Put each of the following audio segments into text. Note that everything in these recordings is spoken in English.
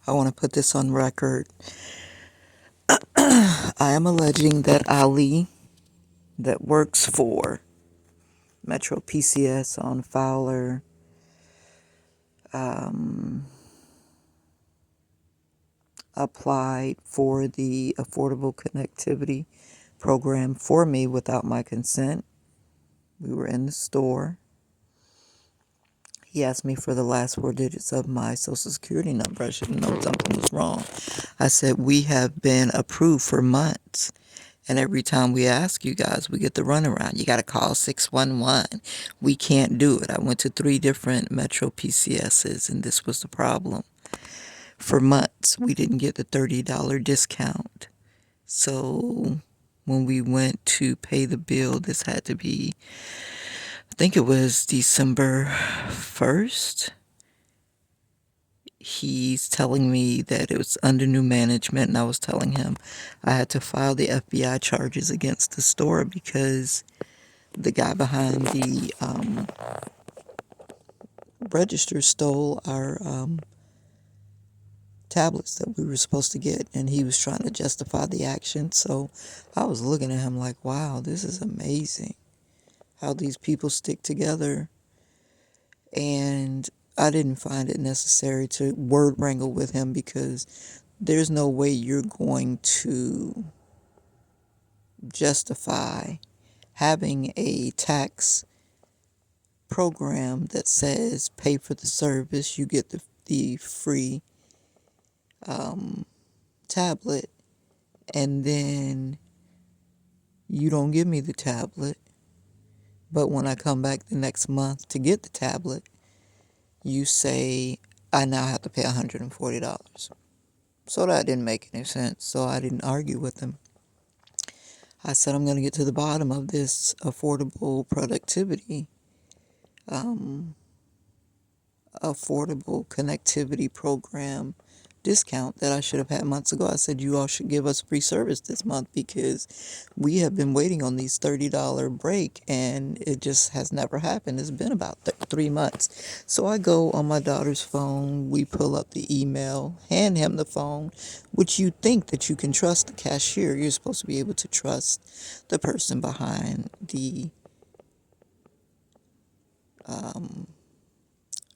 I want to put this on record. I am alleging that Ali, that works for MetroPCS on Fowler, applied for the Affordable Connectivity Program for me without my consent. We were in the store. He asked me for the last 4 digits of my social security number. I should have known something was wrong. I said, we have been approved for months. And every time we ask you guys, we get the runaround. You got to call 611. We can't do it. I went to 3 different Metro PCSs, and this was the problem. For months, we didn't get the $30 discount. So when we went to pay the bill, this had to be, I think it was December 1st. He's telling me that it was under new management, and I was telling him I had to file the FBI charges against the store because the guy behind the register stole our tablets that we were supposed to get, and he was trying to justify the action. So I was looking at him like, wow, this is amazing how these people stick together. And I didn't find it necessary to word wrangle with him because there's no way you're going to justify having a tax program that says pay for the service, you get the free tablet, and then you don't give me the tablet. But when I come back the next month to get the tablet, you say I now have to pay $140. So that didn't make any sense. So I didn't argue with him. I said I'm going to get to the bottom of this affordable connectivity program discount that I should have had months ago. I said, you all should give us free service this month because we have been waiting on these $30 break and it just has never happened. It's been about 3 months. So I go on my daughter's phone, we pull up the email, hand him the phone, which you think that you can trust the cashier. You're supposed to be able to trust the person behind the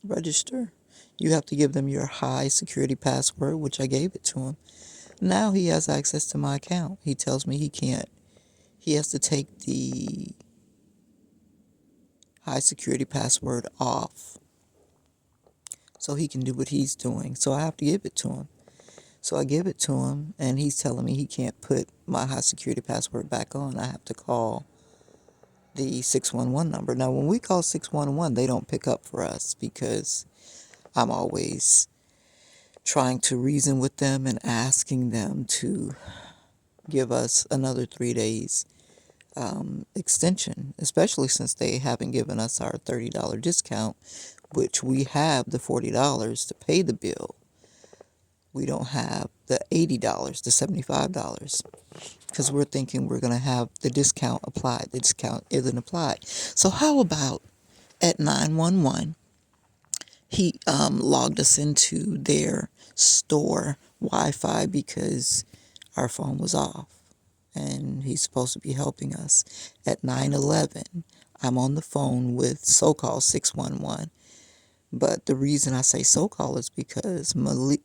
register. You have to give them your high security password, which I gave it to him. Now he has access to my account. He tells me he can't. He has to take the high security password off so he can do what he's doing. So I have to give it to him. So I give it to him, and he's telling me he can't put my high security password back on. I have to call the 611 number. Now, when we call 611, they don't pick up for us because I'm always trying to reason with them and asking them to give us another 3 days extension, especially since they haven't given us our $30 discount, which we have the $40 to pay the bill. We don't have the $80, the $75, because we're thinking we're going to have the discount applied. The discount isn't applied. So how about at 911, he logged us into their store Wi-Fi because our phone was off, and he's supposed to be helping us. At 911, I'm on the phone with so-called 611, but the reason I say so-called is because Malik,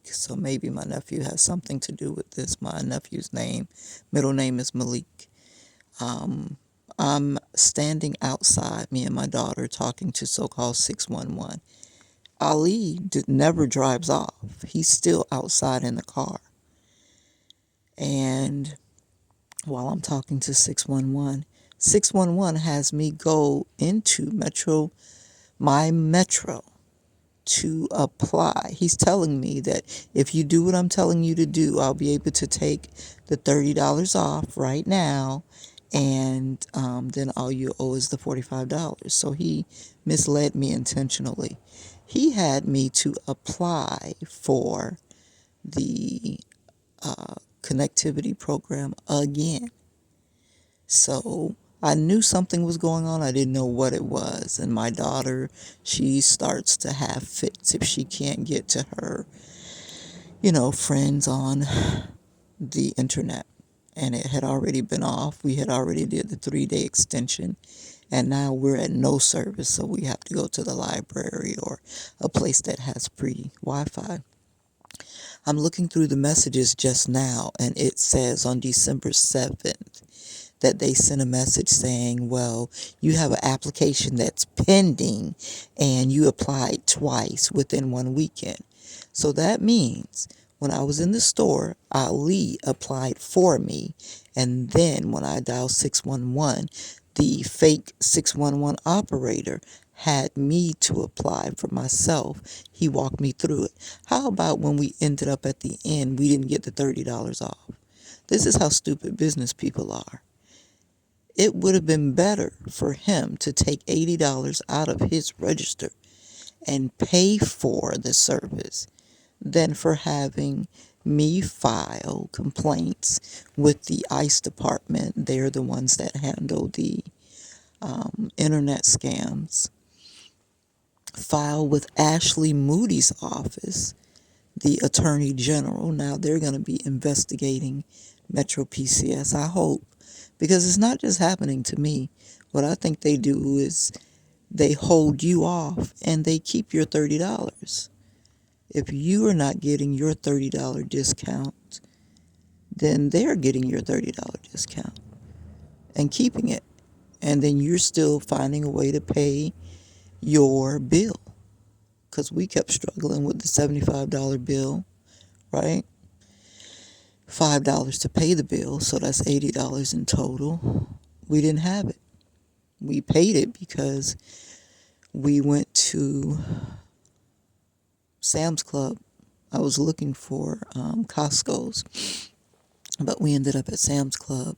so maybe my nephew has something to do with this. My nephew's middle name is Malik. I'm standing outside, me and my daughter, talking to so-called 611. Ali never drives off. He's still outside in the car. And while I'm talking to 611, 611 has me go into my Metro, to apply. He's telling me that if you do what I'm telling you to do, I'll be able to take the $30 off right now, and then all you owe is the $45. So he misled me intentionally. He had me to apply for the connectivity program again. So I knew something was going on. I didn't know what it was. And my daughter, she starts to have fits if she can't get to her, friends on the internet. And it had already been off. We had already did the 3-day extension. And now we're at no service, so we have to go to the library or a place that has free Wi-Fi. I'm looking through the messages just now, and it says on December 7th that they sent a message saying, well, you have an application that's pending and you applied twice within one weekend. So that means when I was in the store, Ali applied for me, and then when I dialed 611, the fake 611 operator had me to apply for myself. He walked me through it. How about when we ended up at the end, we didn't get the $30 off? This is how stupid business people are. It would have been better for him to take $80 out of his register and pay for the service than for having me file complaints with the ICE department. They're the ones that handle the internet scams. File with Ashley Moody's office, the Attorney General. Now they're going to be investigating MetroPCS, I hope, because it's not just happening to me. What I think they do is they hold you off and they keep your $30. If you are not getting your $30 discount, then they're getting your $30 discount and keeping it. And then you're still finding a way to pay your bill. Because we kept struggling with the $75 bill, right? $5 to pay the bill, so that's $80 in total. We didn't have it. We paid it because we went to Sam's Club. I was looking for Costco's, but we ended up at Sam's Club,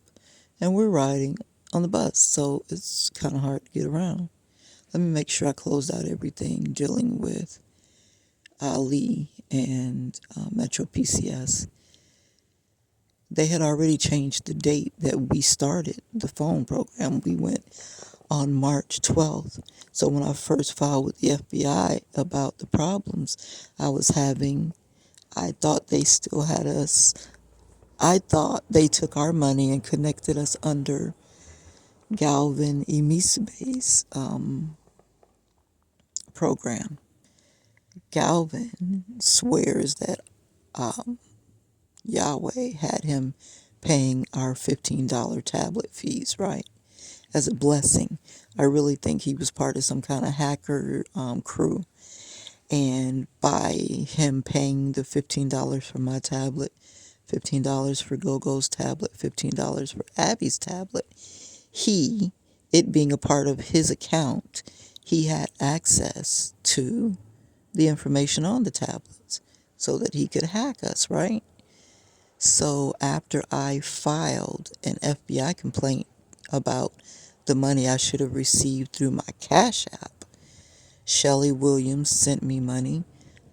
and we're riding on the bus, so it's kind of hard to get around. Let me make sure I closed out everything dealing with Ali and MetroPCS. They had already changed the date that we started the phone program. We went on March 12th. So when I first filed with the FBI about the problems I was having, I thought they still had us. I thought they took our money and connected us under Galvin Imisebe's program. Galvin swears that Yahweh had him paying our $15 tablet fees, right? As a blessing. I really think he was part of some kind of hacker crew. And by him paying the $15 for my tablet, $15 for Gogo's tablet, $15 for Abby's tablet, it being a part of his account, he had access to the information on the tablets so that he could hack us, right? So after I filed an FBI complaint about the money I should have received through my Cash App, Shelly Williams sent me money.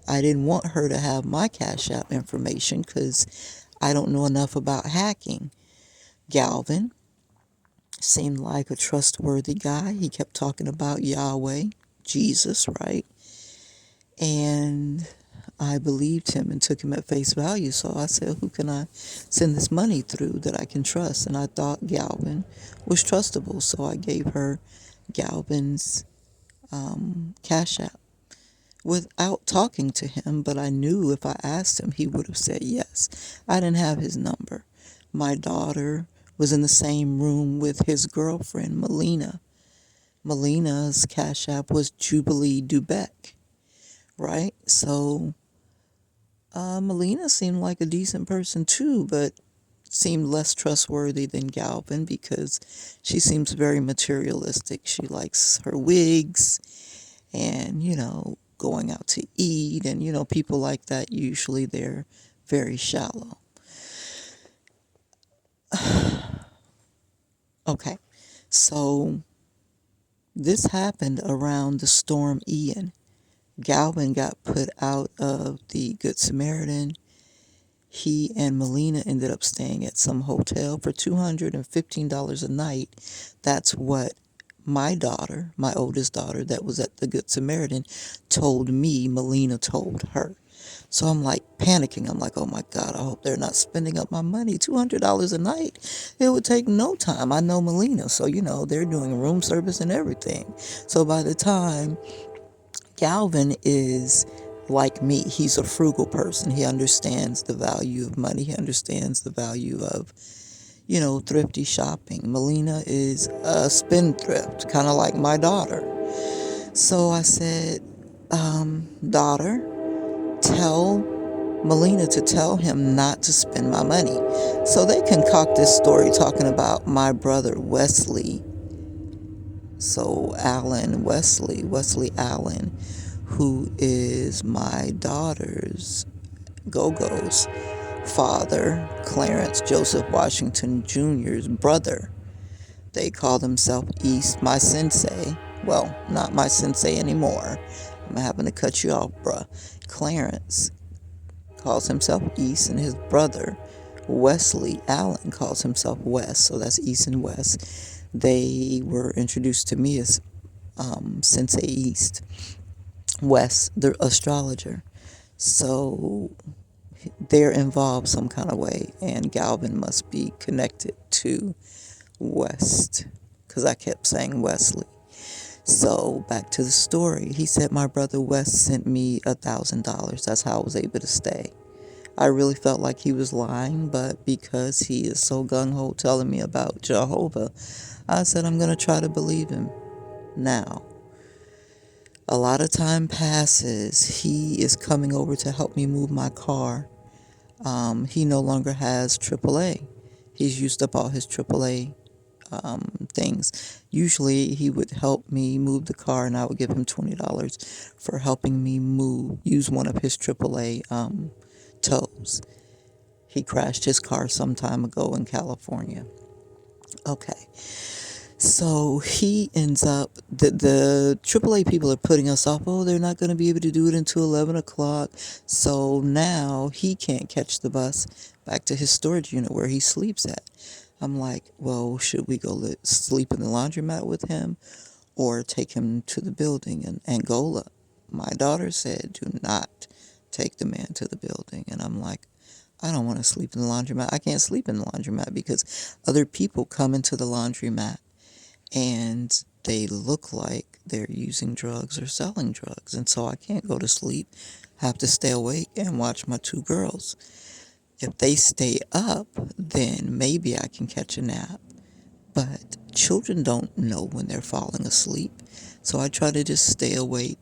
I didn't want her to have my Cash App information because I don't know enough about hacking. Galvin seemed like a trustworthy guy. He kept talking about Yahweh, Jesus, right? And I believed him and took him at face value. So I said, who can I send this money through that I can trust? And I thought Galvin was trustable. So I gave her Galvin's Cash App without talking to him. But I knew if I asked him, he would have said yes. I didn't have his number. My daughter was in the same room with his girlfriend, Melina. Melina's Cash App was Jubilee Dubeck, right? So Melina seemed like a decent person too, but seemed less trustworthy than Galvin because she seems very materialistic. She likes her wigs and, going out to eat. And, people like that, usually they're very shallow. Okay, so this happened around the storm Ian. Galvin got put out of the Good Samaritan. He and Melina ended up staying at some hotel for $215 a night. That's what my daughter, my oldest daughter, that was at the Good Samaritan, told me Melina told her. So I'm like panicking. I'm like, oh my God, I hope they're not spending up my money. $200 a night. It would take no time. I know Melina. So, they're doing room service and everything. So by the time Galvin is like me, he's a frugal person. He understands the value of money. He understands the value of, thrifty shopping. Melina is a spendthrift, kind of like my daughter. So I said, daughter, tell Melina to tell him not to spend my money. So they concoct this story talking about my brother Wesley. So Wesley Allen, who is my daughter's Gogo's father, Clarence Joseph Washington Jr.'s brother. They call themselves East, my sensei. Well, not my sensei anymore. I'm having to cut you off, bruh. Clarence calls himself East, and his brother, Wesley Allen, calls himself West. So that's East and West. They were introduced to me as Sensei East. West, the astrologer. So they're involved some kind of way, and Galvin must be connected to West, because I kept saying Wesley. So back to the story. He said my brother West sent me $1,000. That's how I was able to stay. I really felt like he was lying, but because he is so gung-ho telling me about Jehovah, I said I'm going to try to believe him. Now, a lot of time passes. He is coming over to help me move my car. He no longer has AAA. He's used up all his AAA things. Usually he would help me move the car, and I would give him $20 for helping me use one of his AAA tows. He crashed his car some time ago in California. Okay. So he ends up, the AAA people are putting us off. Oh, they're not going to be able to do it until 11 o'clock. So now he can't catch the bus back to his storage unit where he sleeps at. I'm like, well, should we go sleep in the laundromat with him or take him to the building in Angola? My daughter said, do not take the man to the building. And I'm like, I don't want to sleep in the laundromat. I can't sleep in the laundromat because other people come into the laundromat and they look like they're using drugs or selling drugs. And so I can't go to sleep. I have to stay awake and watch my two girls. If they stay up, then maybe I can catch a nap. But children don't know when they're falling asleep. So I try to just stay awake,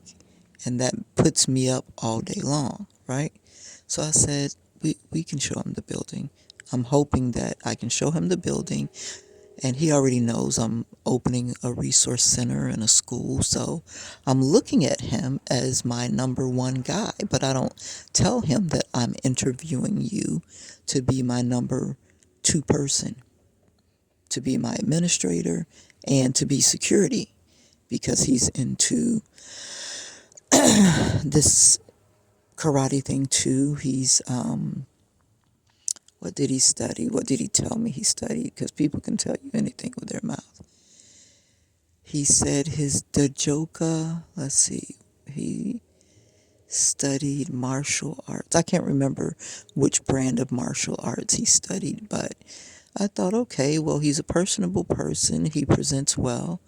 and that puts me up all day long, right? So I said, we can show him the building. I'm hoping that I can show him the building, and he already knows I'm opening a resource center and a school, so I'm looking at him as my number one guy, but I don't tell him that I'm interviewing you to be my number two person, to be my administrator, and to be security, because he's into this karate thing too. He's, what did he study? What did he tell me he studied? Because people can tell you anything with their mouth. He said his dojoka, let's see, he studied martial arts. I can't remember which brand of martial arts he studied, but I thought, okay, well, he's a personable person. He presents well.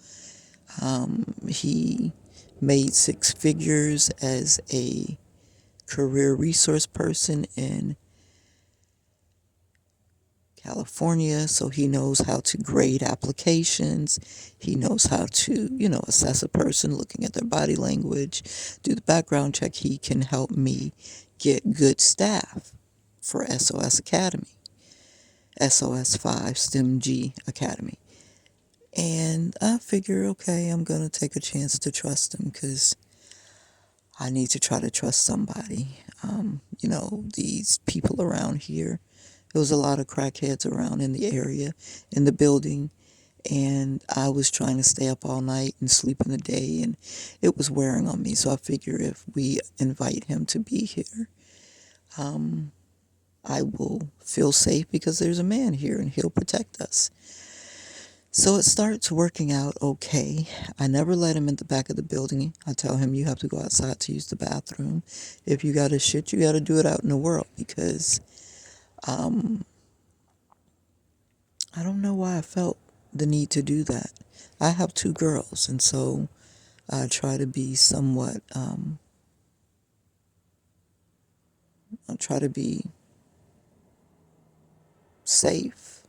He made six figures as a career resource person in California, so he knows how to grade applications. He knows how to, assess a person looking at their body language, do the background check. He can help me get good staff for SOS Academy, SOS 5 STEM G Academy. And I figure, okay, I'm going to take a chance to trust him because I need to try to trust somebody. These people around here, there was a lot of crackheads around in the area, in the building, and I was trying to stay up all night and sleep in the day, and it was wearing on me. So I figure if we invite him to be here, I will feel safe because there's a man here and he'll protect us. So it starts working out okay. I never let him in the back of the building. I tell him you have to go outside to use the bathroom. If you got to shit, you got to do it out in the world because I don't know why I felt the need to do that. I have two girls, and so I try to be somewhat, I try to be safe.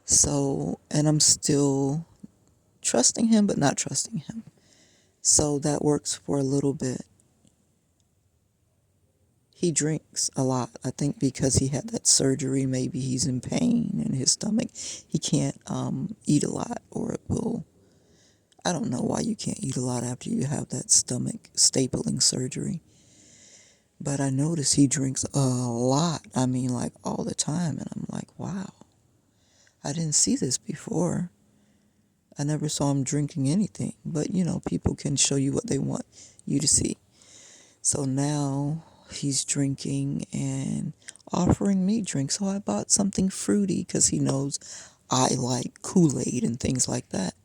So, and I'm still trusting him, but not trusting him. So that works for a little bit. He drinks a lot. I think because he had that surgery, maybe he's in pain in his stomach. He can't eat a lot, or it will. I don't know why you can't eat a lot after you have that stomach stapling surgery. But I notice he drinks a lot. I mean, like all the time. And I'm like, wow, I didn't see this before. I never saw him drinking anything. But, you know, people can show you what they want you to see. So now he's drinking and offering me drinks. So I bought something fruity because he knows I like Kool-Aid and things like that.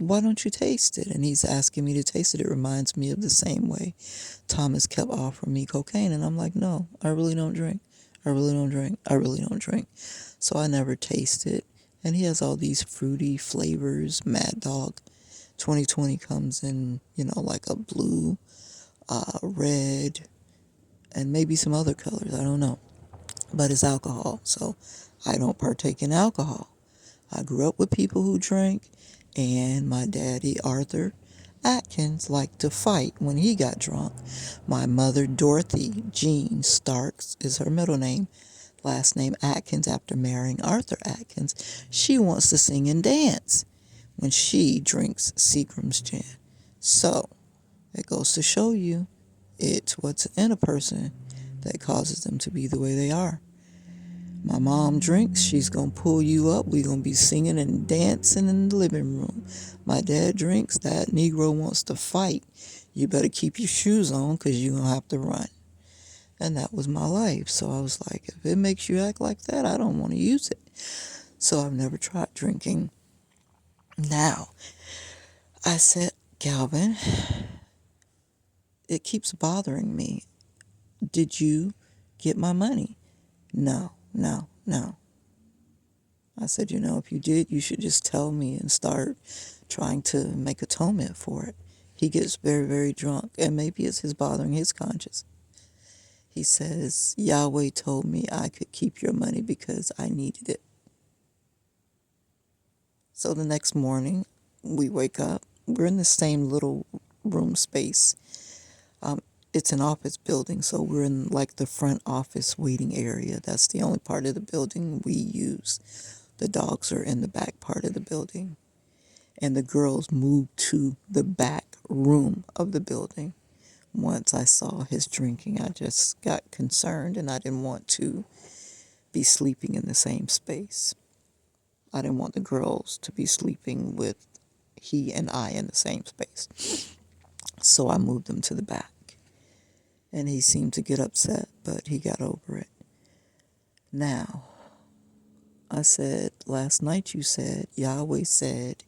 Why don't you taste it? And he's asking me to taste it. It reminds me of the same way Thomas kept offering me cocaine. And I'm like, no, I really don't drink. I really don't drink. I really don't drink. So I never taste it. And he has all these fruity flavors. Mad Dog 2020 comes in, you know, like a blue, red, and maybe some other colors. I don't know. But it's alcohol. So I don't partake in alcohol. I grew up with people who drank, and my daddy, Arthur Atkins, liked to fight when he got drunk. My mother, Dorothy Jean Starks, is her middle name. Last name Atkins after marrying Arthur Atkins. She wants to sing and dance when she drinks Seagram's gin. So, it goes to show you it's what's in a person that causes them to be the way they are. My mom drinks, she's going to pull you up. We're going to be singing and dancing in the living room. My dad drinks, that Negro wants to fight. You better keep your shoes on because you're going to have to run. And that was my life. So I was like, if it makes you act like that, I don't want to use it. So I've never tried drinking. Now, I said, Calvin, it keeps bothering me. Did you get my money? No, no, no. I said, you know, if you did, you should just tell me and start trying to make atonement for it. He gets very, very drunk, and maybe it's his bothering his conscience. He says, Yahweh told me I could keep your money because I needed it. So the next morning, we wake up. We're in the same little room space. It's an office building, so we're in like the front office waiting area. That's the only part of the building we use. The dogs are in the back part of the building. And the girls moved to the back room of the building. Once I saw his drinking, I just got concerned and I didn't want to be sleeping in the same space. I didn't want the girls to be sleeping with he and I in the same space. So I moved them to the back. And he seemed to get upset, but he got over it. Now, I said, last night you said, Yahweh said,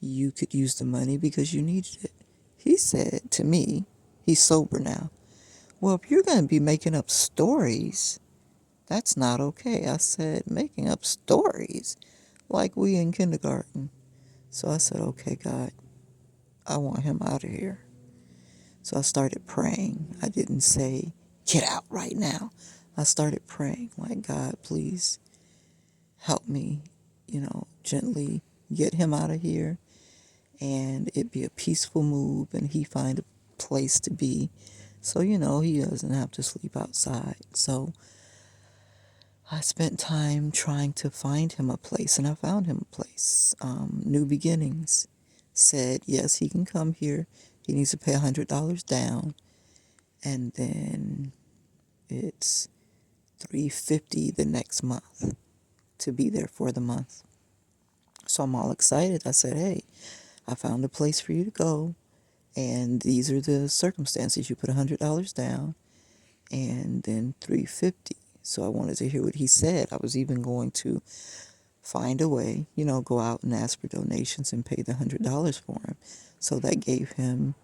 you could use the money because you needed it. He said to me, he's sober now, well, if you're going to be making up stories, that's not okay. I said, making up stories? Like we in kindergarten. So I said, okay, God, I want him out of here. So I started praying. I didn't say, get out right now. I started praying, like, God, please help me, you know, gently get him out of here. And it be a peaceful move and he find a place to be. So, you know, he doesn't have to sleep outside. So I spent time trying to find him a place, and I found him a place. New Beginnings said, yes, he can come here. He needs to pay $100 down. And then it's $350 the next month to be there for the month. So I'm all excited. I said, hey, I found a place for you to go. And these are the circumstances. You put $100 down, and then $350. So I wanted to hear what he said. I was even going to find a way, go out and ask for donations and pay the $100 for him. So that gave him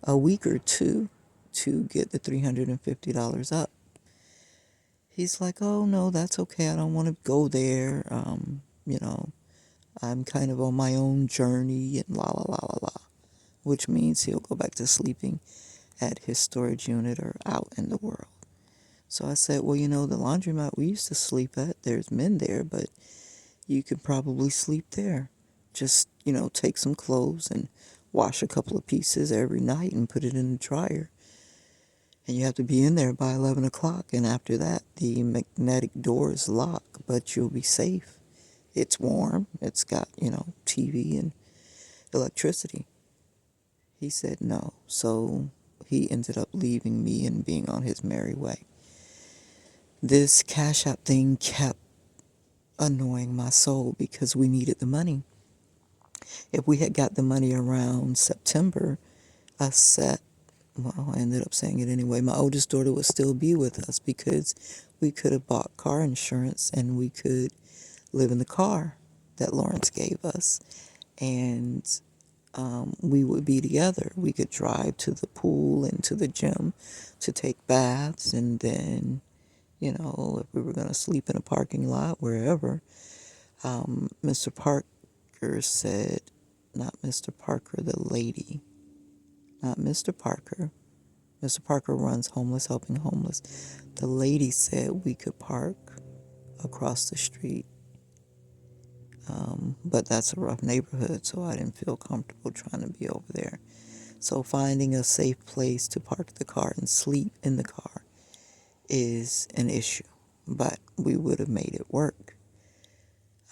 a week or two to get the $350 up. He's like, oh no, that's okay. I don't want to go there. I'm kind of on my own journey and la la la la la, which means he'll go back to sleeping at his storage unit or out in the world. So I said, well, the laundromat we used to sleep at, there's men there, but you could probably sleep there. Just, take some clothes and wash a couple of pieces every night and put it in the dryer. And you have to be in there by 11 o'clock. And after that, the magnetic doors lock, but you'll be safe. It's warm. It's got, TV and electricity. He said no. So he ended up leaving me and being on his merry way. This Cash App thing kept annoying my soul because we needed the money. If we had got the money around September, I ended up saying it anyway. My oldest daughter would still be with us because we could have bought car insurance and we could live in the car that Lawrence gave us. And we would be together. We could drive to the pool and to the gym to take baths. And then, if we were going to sleep in a parking lot, wherever, Mr. Parker said, not Mr. Parker, the lady, not Mr. Parker. Mr. Parker runs Homeless Helping Homeless. The lady said we could park across the street. But that's a rough neighborhood, so I didn't feel comfortable trying to be over there. So finding a safe place to park the car and sleep in the car is an issue. But we would have made it work.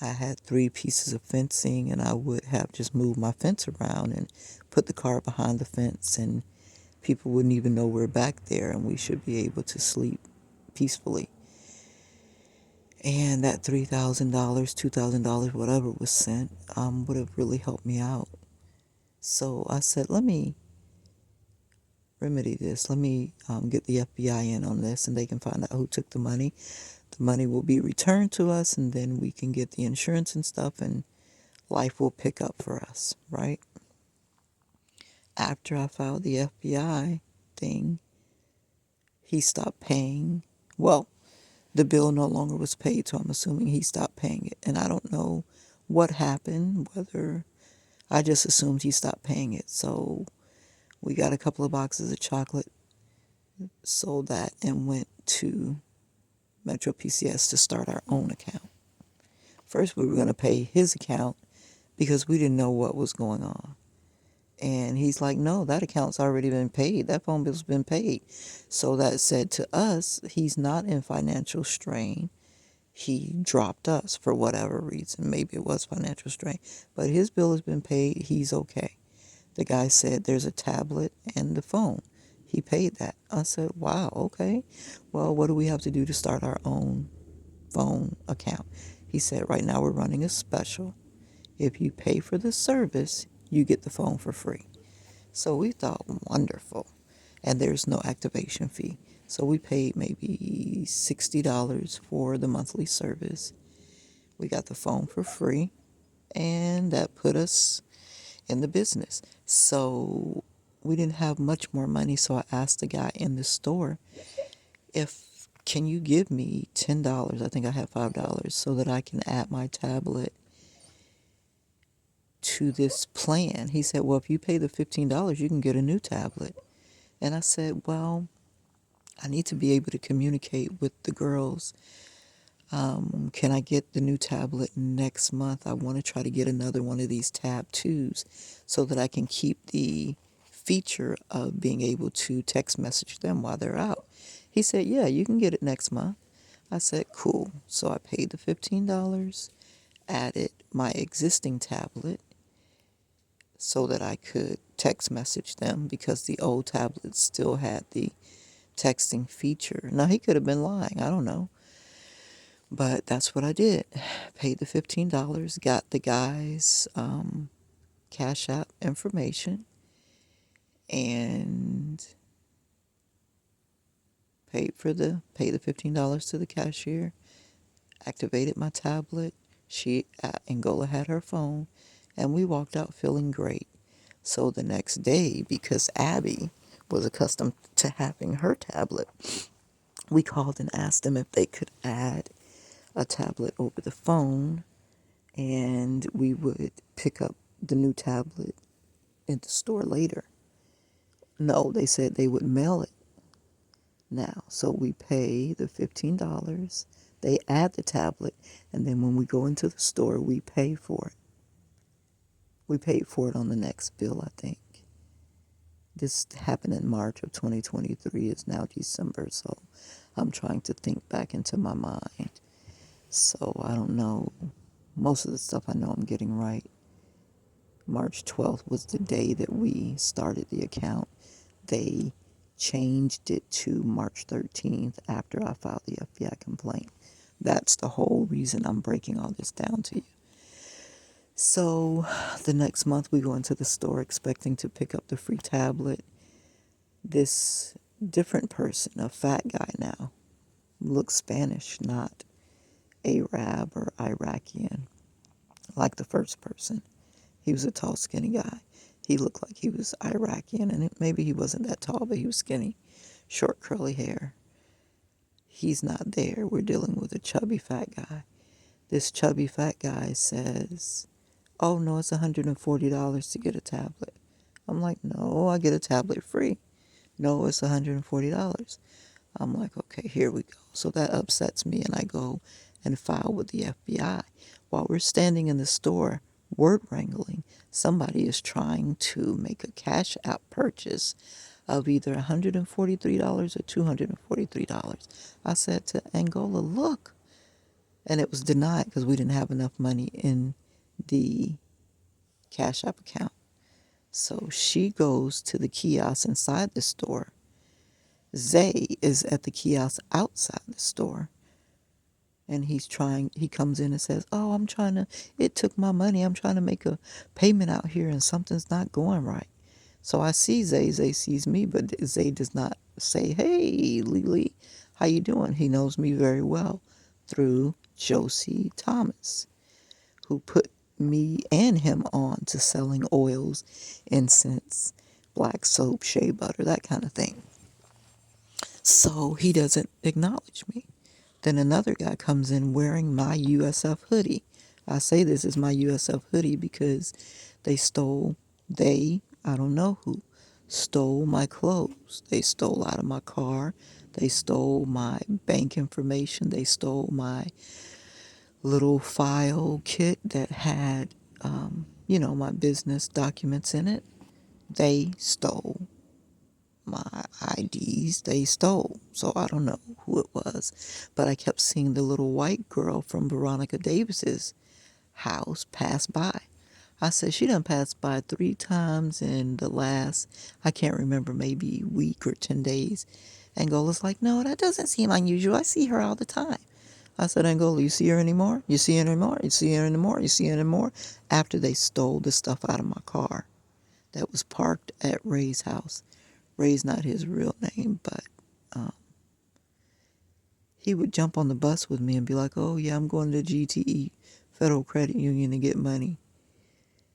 I had 3 pieces of fencing, and I would have just moved my fence around and put the car behind the fence, and people wouldn't even know we're back there, and we should be able to sleep peacefully. And that $3,000, $2,000, whatever was sent, would have really helped me out. So I said, let me remedy this. Let me get the FBI in on this, and they can find out who took the money. The money will be returned to us, and then we can get the insurance and stuff, and life will pick up for us, right? After I filed the FBI thing, he stopped paying. Well, the bill no longer was paid, so I'm assuming he stopped paying it. And I don't know what happened, whether I just assumed he stopped paying it. So we got a couple of boxes of chocolate, sold that, and went to MetroPCS to start our own account. First, we were going to pay his account because we didn't know what was going on. And he's like, no, that account's already been paid. That phone bill's been paid. So that said to us, he's not in financial strain. He dropped us for whatever reason. Maybe it was financial strain. But his bill has been paid. He's okay. The guy said there's a tablet and the phone. He paid that. I said, wow, okay. Well, what do we have to do to start our own phone account? He said, right now we're running a special. If you pay for the service, you get the phone for free. So we thought, wonderful. And there's no activation fee. So we paid maybe $60 for the monthly service. We got the phone for free, and that put us in the business. So we didn't have much more money, so I asked the guy in the store, can you give me $10? I think I have $5 so that I can add my tablet to this plan. He said, well, if you pay the $15, you can get a new tablet. And I said, well, I need to be able to communicate with the girls. Can I get the new tablet next month? I want to try to get another one of these Tab 2s so that I can keep the feature of being able to text message them while they're out. He said, yeah, you can get it next month. I said, cool. So I paid the $15, added my existing tablet so that I could text message them because the old tablet still had the texting feature. Now, he could have been lying. I don't know. But that's what I did. Paid the $15, got the guy's Cash App information, and Paid the $15 to the cashier, activated my tablet. Angola had her phone, and we walked out feeling great. So the next day, because Abby was accustomed to having her tablet, we called and asked them if they could add a tablet over the phone, and we would pick up the new tablet in the store later. No, they said they would mail it now. So we pay the $15. They add the tablet, and then when we go into the store, we pay for it. We paid for it on the next bill, I think. This happened in March of 2023. It's now December, so I'm trying to think back into my mind. So I don't know. Most of the stuff I know I'm getting right. March 12th was the day that we started the account. They changed it to March 13th after I filed the FBI complaint. That's the whole reason I'm breaking all this down to you. So the next month we go into the store expecting to pick up the free tablet. This different person, a fat guy now, looks Spanish, not Arab or Iraqian, like the first person. He was a tall, skinny guy. He looked like he was Iraqian, and maybe he wasn't that tall, but he was skinny, short, curly hair. He's not there. We're dealing with a chubby, fat guy. This chubby, fat guy says, "Oh, no, it's $140 to get a tablet." I'm like, "No, I get a tablet free." "No, it's $140. I'm like, okay, here we go. So that upsets me, and I go and file with the FBI. While we're standing in the store word wrangling, somebody is trying to make a Cash App purchase of either $143 or $243. I said to Angola, look, and it was denied because we didn't have enough money in the Cash App account. So she goes to the kiosk inside the store. Zay is at the kiosk outside the store, and he comes in and says, "Oh, it took my money. I'm trying to make a payment out here and something's not going right." So I see Zay. Zay sees me, but Zay does not say, "Hey, Lily, how you doing?" He knows me very well through Josie Thomas, who put me and him on to selling oils, incense, black soap, shea butter, that kind of thing. So he doesn't acknowledge me. Then another guy comes in wearing my USF hoodie. I say this is my USF hoodie because I don't know who, stole my clothes. They stole out of my car. They stole my bank information. They stole my little file kit that had, my business documents in it. They stole my IDs. They stole. So I don't know who it was. But I kept seeing the little white girl from Veronica Davis's house pass by. I said, she done passed by 3 times in the last, I can't remember, maybe week or 10 days. Angola's like, no, that doesn't seem unusual. I see her all the time. I said, Angola, you see her anymore? You see her anymore? You see her anymore? You see her anymore? After they stole the stuff out of my car that was parked at Ray's house. Ray's not his real name, but he would jump on the bus with me and be like, oh, yeah, I'm going to GTE, Federal Credit Union, to get money.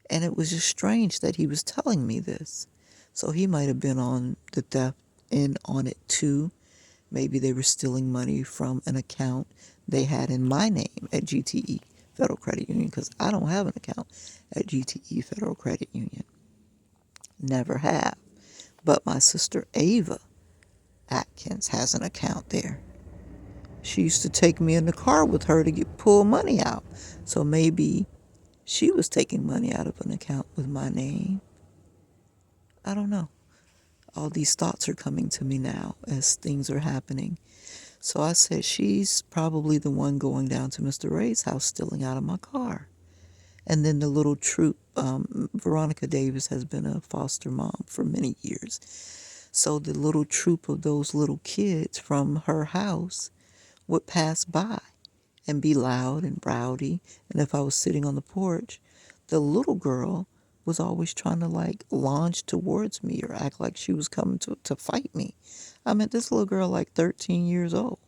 And it was just strange that he was telling me this. So he might have been on the theft end on it too. Maybe they were stealing money from an account they had in my name at GTE Federal Credit Union, because I don't have an account at GTE Federal Credit Union. Never have. But my sister Ava Atkins has an account there. She used to take me in the car with her to pull money out. So maybe she was taking money out of an account with my name. I don't know. All these thoughts are coming to me now as things are happening. So I said, she's probably the one going down to Mr. Ray's house stealing out of my car. And then the little troop, Veronica Davis has been a foster mom for many years. So the little troop of those little kids from her house would pass by and be loud and rowdy. And if I was sitting on the porch, the little girl was always trying to like launch towards me or act like she was coming to fight me. I met this little girl like 13 years old.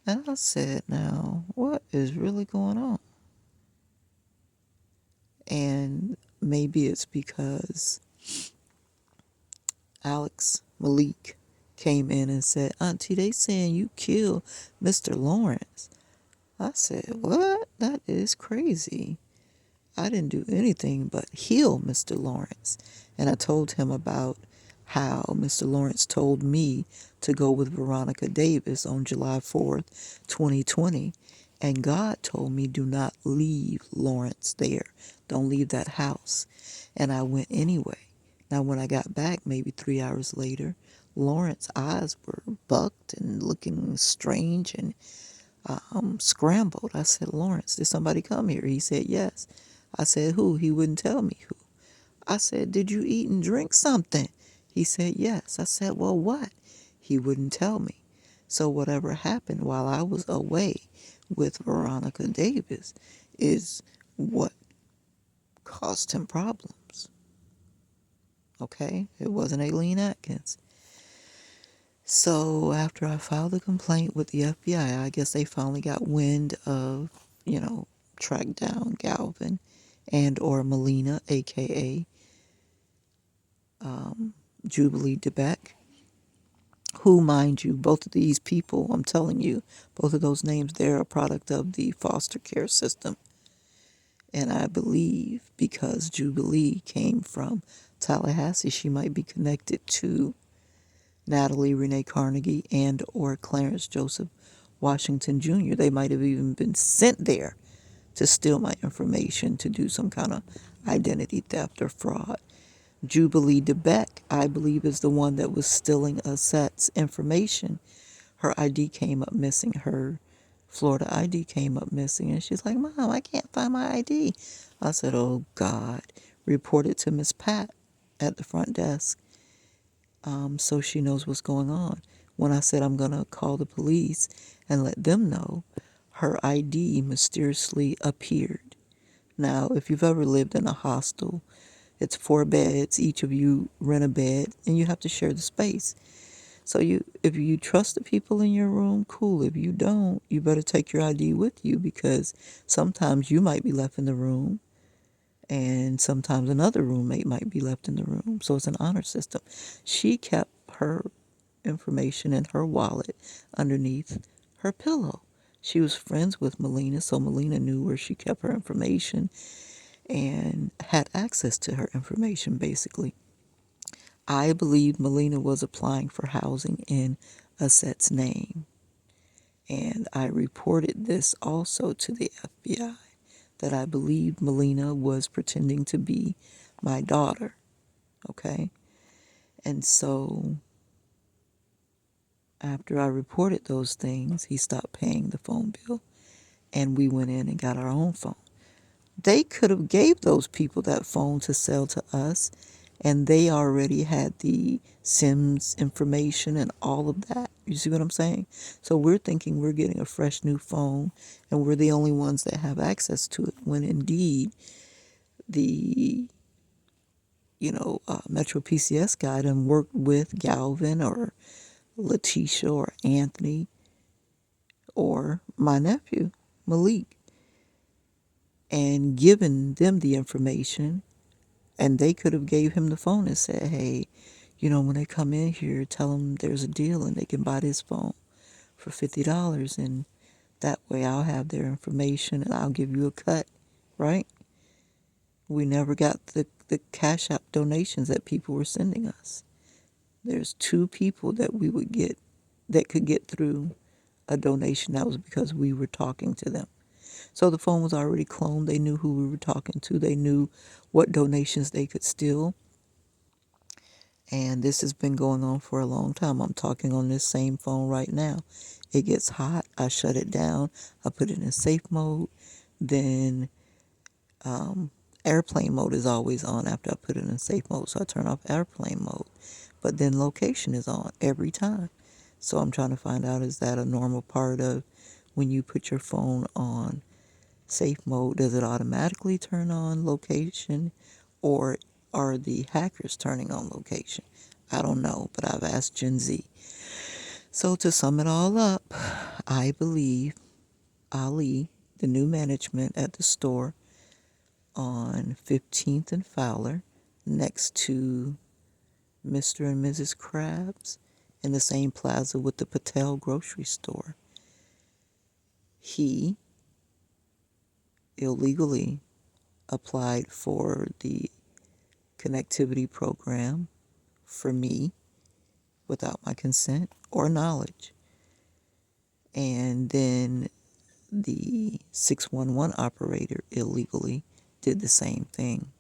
And I said, now, what is really going on? And maybe it's because Alex Malik came in and said, Auntie, they saying you killed Mr. Lawrence. I said, what? That is crazy. I didn't do anything but heal Mr. Lawrence. And I told him about how Mr. Lawrence told me to go with Veronica Davis on July 4th, 2020. And God told me, do not leave Lawrence there. Don't leave that house. And I went anyway. Now, when I got back, maybe 3 hours later, Lawrence's eyes were bucked and looking strange and scrambled. I said, Lawrence, did somebody come here? He said, yes. I said, who? He wouldn't tell me who. I said, did you eat and drink something? He said, yes. I said, well, what? He wouldn't tell me. So whatever happened while I was away with Veronica Davis is what caused him problems. Okay? It wasn't Aileen Atkins. So after I filed a complaint with the FBI, I guess they finally got wind of, tracked down Galvin and or Melina, aka Jubilee DeBeck, who, mind you, both of these people, I'm telling you, both of those names, they're a product of the foster care system. And I believe because Jubilee came from Tallahassee, she might be connected to Natalie Renee Carnegie and or Clarence Joseph Washington Jr. They might have even been sent there to steal my information to do some kind of identity theft or fraud. Jubilee DeBeck, I believe, is the one that was stealing Aset's information. Her ID came up missing. Her Florida ID came up missing. And she's like, Mom, I can't find my ID. I said, oh, God. Report it to Miss Pat at the front desk so she knows what's going on. When I said I'm going to call the police and let them know, her ID mysteriously appeared. Now, if you've ever lived in a hostel, it's 4 beds. Each of you rent a bed, and you have to share the space. So if you trust the people in your room, cool. If you don't, you better take your ID with you because sometimes you might be left in the room, and sometimes another roommate might be left in the room. So it's an honor system. She kept her information in her wallet underneath her pillow. She was friends with Melina, so Melina knew where she kept her information and had access to her information, basically. I believe Melina was applying for housing in Aset's name. And I reported this also to the FBI, that I believed Melina was pretending to be my daughter. Okay? And so after I reported those things, he stopped paying the phone bill and we went in and got our own phone. They could have gave those people that phone to sell to us, and they already had the SIMS information and all of that. You see what I'm saying? So we're thinking we're getting a fresh new phone and we're the only ones that have access to it, when indeed the MetroPCS guy done worked with Galvin or Letitia or Anthony or my nephew Malik and given them the information, and they could have gave him the phone and said, hey, when they come in here, tell them there's a deal and they can buy this phone for $50, and that way I'll have their information and I'll give you a cut, right? We never got the Cash App donations that people were sending us. There's 2 people that we would get that could get through a donation. That was because we were talking to them. So the phone was already cloned. They knew who we were talking to. They knew what donations they could steal. And this has been going on for a long time. I'm talking on this same phone right now. It gets hot. I shut it down. I put it in safe mode. Then airplane mode is always on after I put it in safe mode. So I turn off airplane mode. But then location is on every time. So I'm trying to find out, is that a normal part of when you put your phone on safe mode? Does it automatically turn on location? Or are the hackers turning on location? I don't know, but I've asked Gen Z. So to sum it all up, I believe Ali, the new management at the store on 15th and Fowler, next to Mr. and Mrs. Krabs, in the same plaza with the Patel grocery store, he illegally applied for the connectivity program for me without my consent or knowledge. And then the 611 operator illegally did the same thing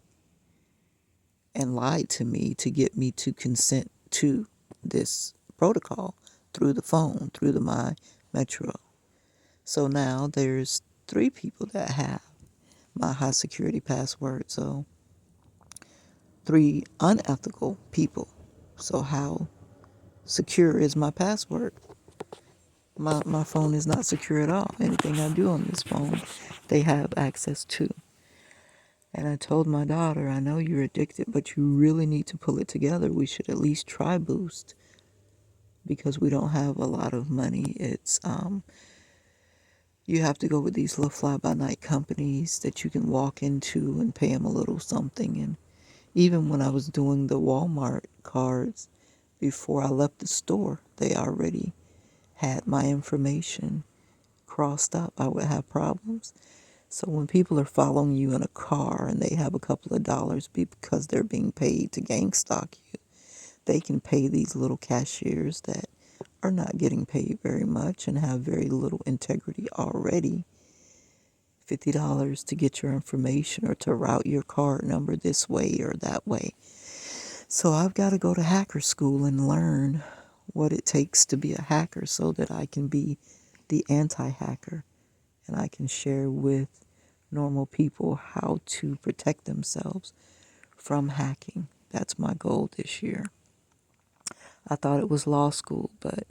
and lied to me to get me to consent to this protocol through the phone, through the My Metro. So now there's 3 people that have my high security password. So 3 unethical people. So how secure is my password? My phone is not secure at all. Anything I do on this phone, they have access to. And I told my daughter, I know you're addicted, but you really need to pull it together. We should at least try Boost because we don't have a lot of money. It's you have to go with these little fly-by-night companies that you can walk into and pay them a little something. And even when I was doing the Walmart cards, before I left the store, they already had my information crossed up. I would have problems. So when people are following you in a car and they have a couple of dollars because they're being paid to gang stalk you, they can pay these little cashiers that are not getting paid very much and have very little integrity already $50 to get your information or to route your card number this way or that way. So I've got to go to hacker school and learn what it takes to be a hacker so that I can be the anti-hacker and I can share with normal people how to protect themselves from hacking. That's my goal this year. I thought it was law school, but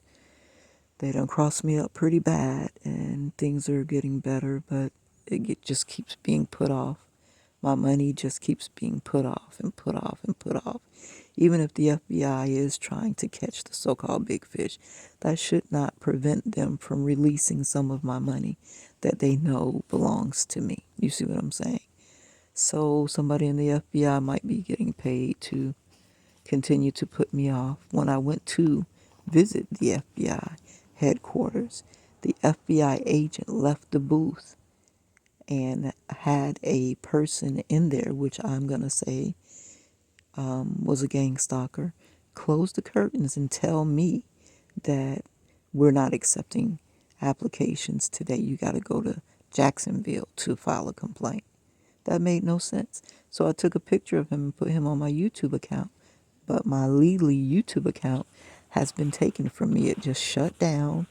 they done crossed me up pretty bad and things are getting better, but just keeps being put off. My money just keeps being put off and put off and put off. Even if the FBI is trying to catch the so-called big fish, that should not prevent them from releasing some of my money that they know belongs to me. You see what I'm saying? So somebody in the FBI might be getting paid to continue to put me off. When I went to visit the FBI headquarters, the FBI agent left the booth and had a person in there, which I'm going to say was a gang stalker, close the curtains and tell me that we're not accepting applications today. You got to go to Jacksonville to file a complaint. That made no sense. So I took a picture of him and put him on my YouTube account. But my Lely YouTube account has been taken from me. It just shut down.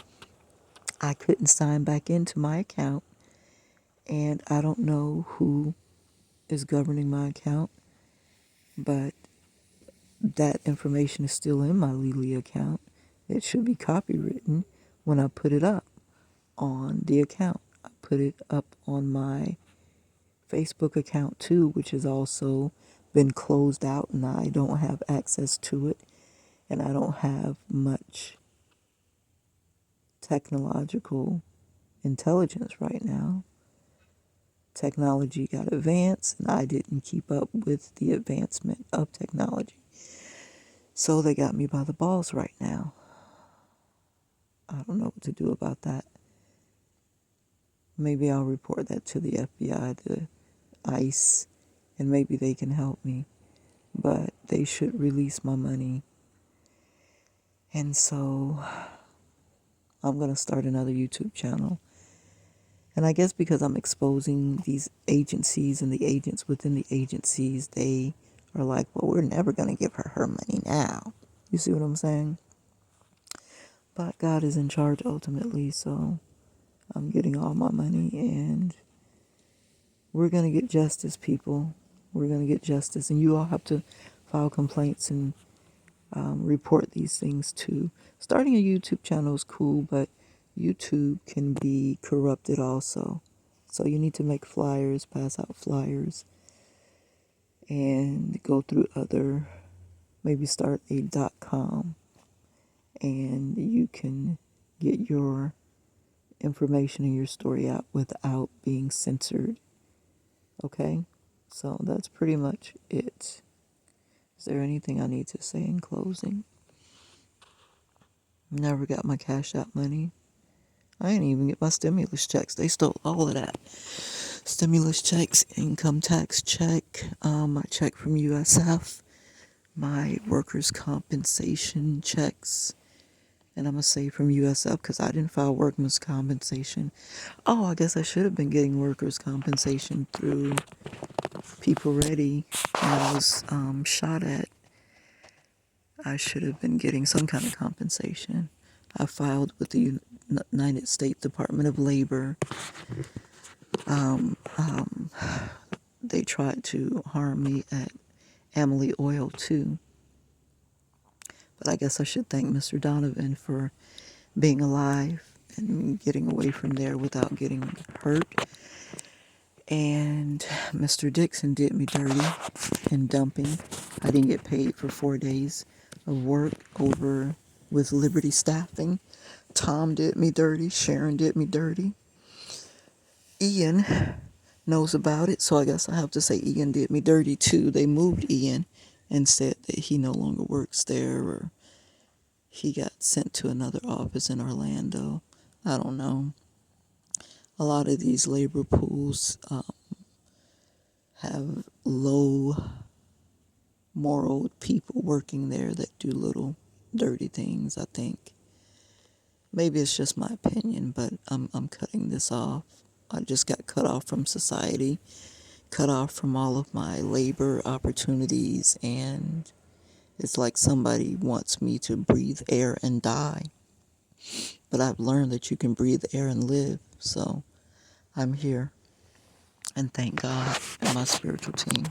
I couldn't sign back into my account. And I don't know who is governing my account, but that information is still in my Lely account. It should be copywritten when I put it up on the account. I put it up on my Facebook account too, which has also been closed out and I don't have access to it. And I don't have much technological intelligence right now. Technology got advanced and I didn't keep up with the advancement of technology. So they got me by the balls right now. I don't know what to do about that. Maybe I'll report that to the FBI, the ICE, and maybe they can help me. But they should release my money. And so I'm going to start another YouTube channel. And I guess because I'm exposing these agencies and the agents within the agencies, they are like, well, we're never going to give her money now. You see what I'm saying? But God is in charge ultimately, so I'm getting all my money and we're going to get justice, people. We're going to get justice. And you all have to file complaints and report these things too. Starting a YouTube channel is cool, but YouTube can be corrupted also. So you need to make flyers, pass out flyers, and go through other, maybe start a .com, and you can get your information and your story out without being censored. Okay? So that's pretty much it. Is there anything I need to say in closing? Never got my Cash App money. I didn't even get my stimulus checks. They stole all of that. Stimulus checks, income tax check, my check from USF, my workers' compensation checks, and I'm going to say from USF because I didn't file workman's compensation. Oh, I guess I should have been getting workers' compensation through People Ready when I was shot at. I should have been getting some kind of compensation. I filed with the United States Department of Labor. They tried to harm me at Amalie Oil too. But I guess I should thank Mr. Donovan for being alive and getting away from there without getting hurt. And Mr. Dixon did me dirty in dumping. I didn't get paid for 4 days of work over with Liberty Staffing. Tom did me dirty. Sharon did me dirty. Ian knows about it, so I guess I have to say Ian did me dirty too. They moved Ian and said that he no longer works there, or he got sent to another office in Orlando. I don't know. A lot of these labor pools have low moral people working there that do little dirty things, I think. Maybe it's just my opinion, but I'm cutting this off. I just got cut off from society, cut off from all of my labor opportunities, and it's like somebody wants me to breathe air and die. But I've learned that you can breathe air and live, so I'm here. And thank God and my spiritual team,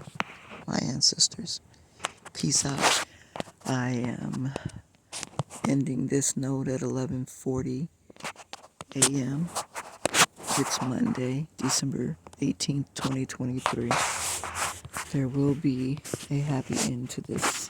my ancestors. Peace out. I am ending this note at 11:40 a.m. It's Monday, December 18th, 2023. There will be a happy end to this